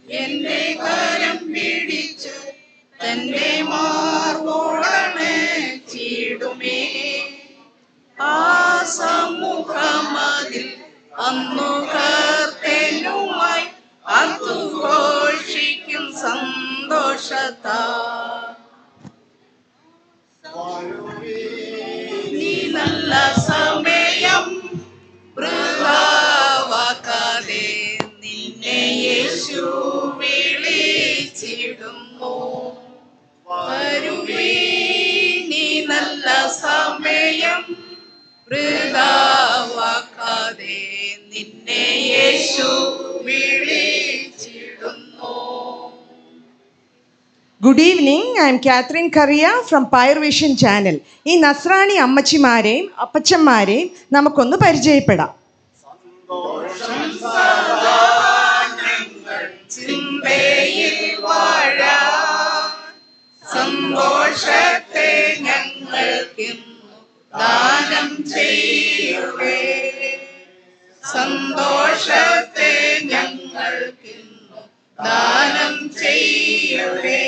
എന്റെ കരം പിടിച്ചു തന്റെ മാർവോടണച്ചിടുമേ. ആ സമൂഹമതിൽ അന്നു കർത്തനുമായി അതുഘോഷിക്കും സന്തോഷത്താ. നീ നല്ല സമയം വൃഥാവാക്കാതെ നിന്നെ യേശു വിളിച്ചിടുന്നു. വരുവീനി നല്ല സമയം വൃഥാവാക്കാതെ നിന്നെ യേശു വിളിച്ചിടുന്നു. Good evening. I am Kathrin Kariya from Power Vision channel. ഈ നസ്രാണി അമ്മച്ചിമാരെയും അപ്പച്ചന്മാരെയും നമുക്കൊന്ന് പരിചയപ്പെടാം. ചിന്തയിൽ വാഴാൻ സന്തോഷത്തെ ഞങ്ങൾക്കിന്നു ദാനം ചെയ്യവേ. സന്തോഷത്തെ ഞങ്ങൾക്കിന്നു ദാനം ചെയ്യവേ.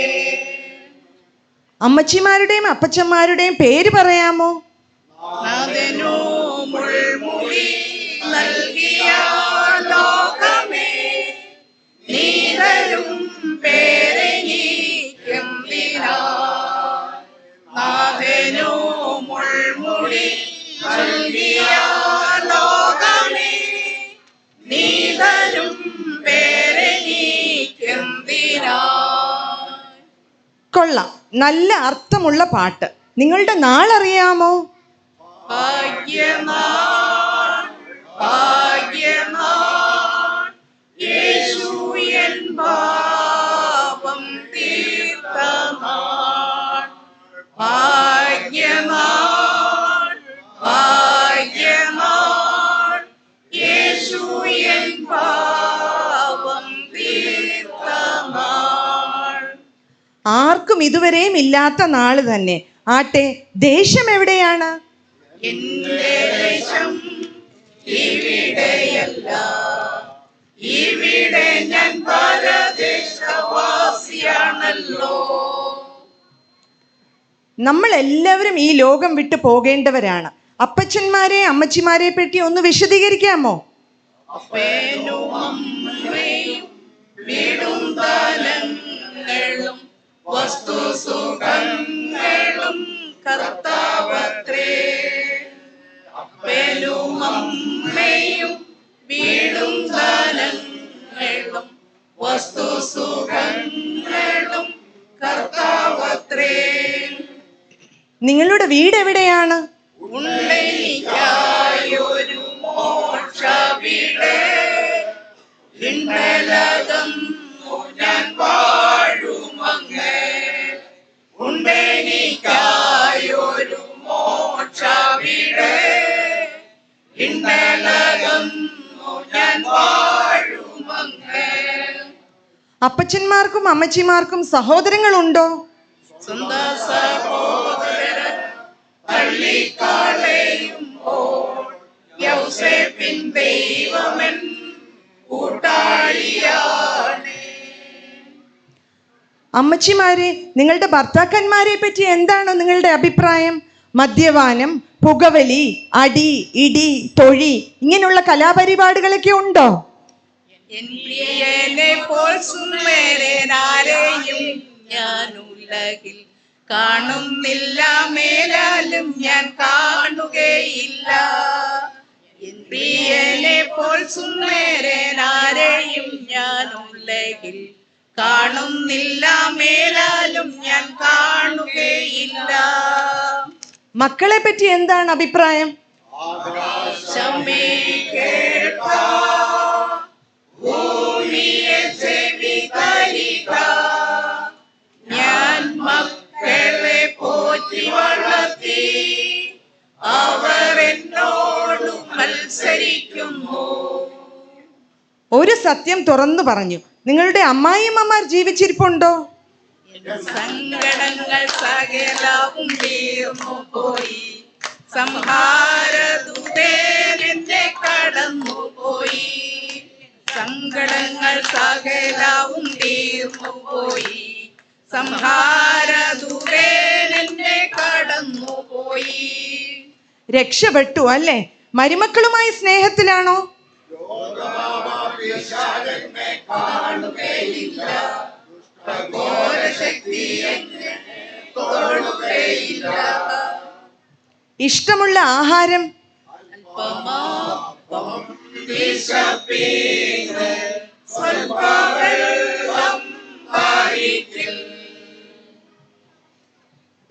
അമ്മച്ചിമാരുടെയും അപ്പച്ചന്മാരുടെയും പേര് പറയാമോ? നാഥനു മുൾമുടി നൽകിയ ലോകമേ, നീതരും പേരെനിക്കെന്തിനാ. നാഥനു മുൾമുടി നൽകിയ ലോകമേ, നീതരും പേരെനിക്കെന്തിനാ. കൊള്ളാം, നല്ല അർത്ഥമുള്ള പാട്ട്. നിങ്ങളുടെ നാളറിയാമോ? ഭാഗ്യനാൾ ഭാഗ്യനാൾ യേശു എൻ പാപം തീർത്ത നാൾ. ഭാഗ്യനാൾ ഭാഗ്യനാൾ യേശു എൻ പാപം തീർത്ത നാൾ. ആർക്കും ഇതുവരെയും ഇല്ലാത്ത നാള് തന്നെ. ആട്ടെ, ദേശം എവിടെയാണ്? എന്റെ ദേശം ഇവിടെയല്ല, ഇവിടെ ഞാൻ പരദേശവാസിയാണല്ലോ. നമ്മൾ എല്ലാവരും ഈ ലോകം വിട്ടു പോകേണ്ടവരാണ്. അപ്പച്ചന്മാരെ അമ്മച്ചിമാരെ പറ്റി ഒന്ന് വിശദീകരിക്കാമോ? അപ്പനും അമ്മയും വീടും ദാനങ്ങളും വസ്തുസുഖങ്ങളും കർത്താവത്രേ. അപ്പനും അമ്മയും വീടും ദാനങ്ങളും വസ്തുസുഖങ്ങളും കർത്താവത്രേ. നിങ്ങളുടെ വീട് എവിടെയാണ്? ഉണ്ടെനിക്കായൊരു മോക്ഷ വീട്, ഇന്നലകം ഞാൻ വാഴുമങ്ങ്. ഉണ്ടെനിക്കായൊരു മോക്ഷ വീട്, ഇന്നലകം ഞാൻ വാഴുമങ്ങ്. അപ്പച്ചന്മാർക്കും അമ്മച്ചിമാർക്കും സഹോദരങ്ങളുണ്ടോ? സ്വന്തം സഹോദരൻ തള്ളിക്കളയുമ്പോൾ യൗസേപ്പിൻ ദൈവമൻ കൂട്ടാളിയാണ്. അമ്മച്ചിമാരെ, നിങ്ങളുടെ ഭർത്താക്കന്മാരെ പറ്റി എന്താണ് നിങ്ങളുടെ അഭിപ്രായം? മദ്യപാനം, പുകവലി, അടി, ഇടി, തൊഴി ഇങ്ങനെയുള്ള കലാപരിപാടികളൊക്കെ ഉണ്ടോ? എൻ പ്രിയനെ പോൽ സുന്ദരനാരെയും ഞാൻ ഉലകിൽ കാണുന്നില്ല, മേലാലും ഞാൻ കാണുകയില്ല. എൻ പ്രിയനെ പോൽ സുന്ദരനാരെയും ഞാൻ ഉലകിൽ കാണുന്നില്ല, മേലാലും ഞാൻ കാണുകയില്ല. മക്കളെ പറ്റി എന്താണ് അഭിപ്രായം? ആകാശമേ കേൾക്ക, ഭൂമിയെ ചെവി തരിക. ഞാൻ മക്കളെ പോറ്റി വളർത്തി, അവർ എന്നോട് മത്സരിക്കുന്നു. ഒരു സത്യം തുറന്നു പറഞ്ഞു. നിങ്ങളുടെ അമ്മായിയമ്മമാർ ജീവിച്ചിരിപ്പുണ്ടോ? സങ്കടങ്ങൾ സകലവും തീർന്നു പോയി, സംഹാരദൂതൻ എന്നെ കടന്നുപോയി. സങ്കടങ്ങൾ സകലവും തീർന്നു പോയി. സംഹാരദൂതൻ എന്നെ കടന്നുപോയി. രക്ഷപ്പെട്ടു അല്ലേ? മരുമക്കളുമായി സ്നേഹത്തിലാണോ? ഇഷ്ടമുള്ള ആഹാരം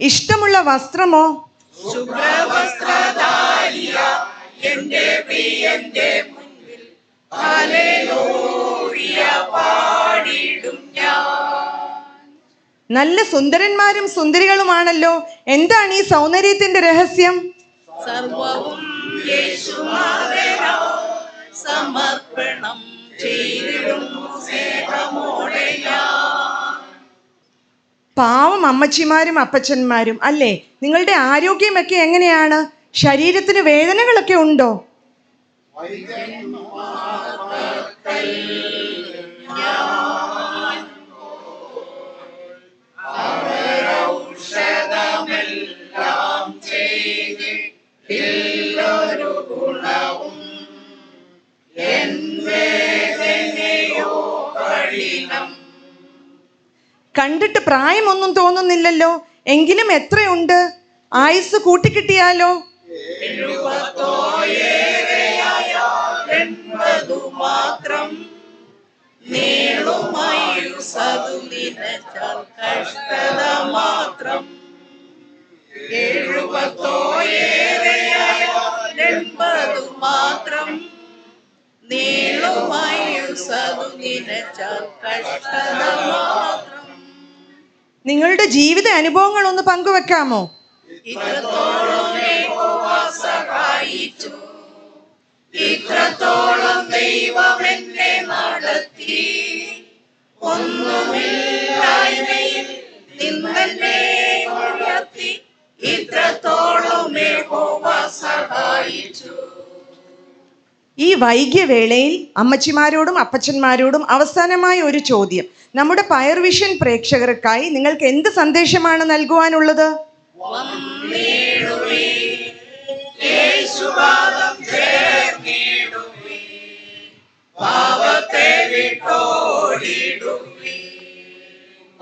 ഇഷ്ടമുള്ള വസ്ത്രമോ? ശുഭ്രവസ്ത്രധാരിയ എന്റെ പ്രിയന്റെ മുൻപിൽ ഹല്ലേലൂയ പാടിടും ഞാൻ. നല്ല സുന്ദരന്മാരും സുന്ദരികളുമാണല്ലോ. എന്താണ് ഈ സൗന്ദര്യത്തിന്റെ രഹസ്യം? സർവവും യേശുനാഥനാ സമർപ്പണം ചെയ്തിടുന്നു സ്നേഹമോടെ ഞാൻ. പാവം അമ്മച്ചിമാരും അപ്പച്ചന്മാരും അല്ലേ? നിങ്ങളുടെ ആരോഗ്യമൊക്കെ എങ്ങനെയാണ്? ശരീരത്തിന് വേദനകളൊക്കെ ഉണ്ടോ? കണ്ടിട്ട് പ്രായമൊന്നും തോന്നുന്നില്ലല്ലോ. എങ്കിലും എത്രയുണ്ട്? ആയുസ് കൂട്ടിക്കിട്ടിയാലോ? 80 മാത്രം നീളുമായുസതു നിനച്ചാൽ കഷ്ടത മാത്രം. 80 മാത്രം നീളുമായുസതു നിനച്ചാൽ കഷ്ടത മാത്രം. നിങ്ങളുടെ ജീവിത അനുഭവങ്ങൾ ഒന്ന് പങ്കുവെക്കാമോ? ഇത്രത്തോളം യഹോവ സഹായിച്ചു, ഇത്രത്തോളം ദൈവം എന്നെ നടത്തി. ഒന്നുമില്ലായ്മയിൽ നിന്നെന്നെ ഉയർത്തി, ഇത്രത്തോളം യഹോവ സഹായിച്ചു. ഈ വൈകിയ വേളയിൽ അമ്മച്ചിമാരോടും അപ്പച്ചന്മാരോടും അവസാനമായ ഒരു ചോദ്യം. നമ്മുടെ പയർ വിഷൻ പ്രേക്ഷകർക്കായി നിങ്ങൾക്ക് എന്ത് സന്ദേശമാണ് നൽകുവാനുള്ളത്? വന്നിടുവിൻ, യേശുപാദം ചേർന്നിടുവിൻ, പാപത്തെ വിട്ടോടിടുവിൻ.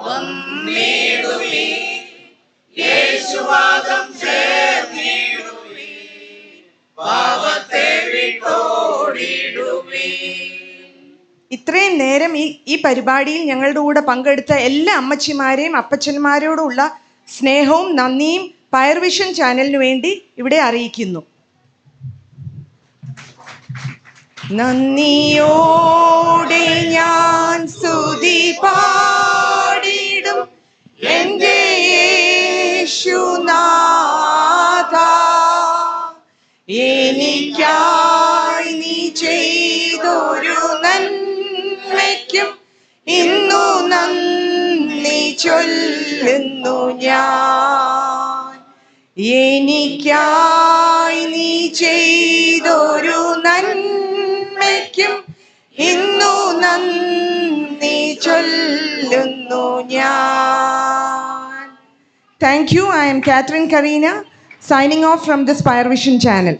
വന്നിടുവിൻ, യേശുപാദം ചേർന്നിടുവിൻ, പാപത്തെ വിട്ടോടിടുവിൻ. ഇത്രയും നേരം ഈ പരിപാടിയിൽ ഞങ്ങളുടെ കൂടെ പങ്കെടുത്ത എല്ലാ അമ്മച്ചിമാരെയും അപ്പച്ചന്മാരോടുള്ള സ്നേഹവും നന്ദിയും പയർ വിഷൻ ചാനലിനു വേണ്ടി ഇവിടെ അറിയിക്കുന്നു. നന്ദിയോടെ ഞാൻ സ്തുതി പാടിടും എൻ്റെ യേശുനാഥ. എനിക്കായി നീ ചെയ്തൊരു നന്മയ്ക്കും ഇന്നു നന്ദി ചൊല്ലുന്നു ഞാൻ. എനിക്കായി നീ ചെയ്തൊരു നന്മയ്ക്കും ഇന്നു നന്ദി ചൊല്ലുന്നു ഞാൻ. Thank you. I am Catherine Karina signing off from the Payar Vision channel.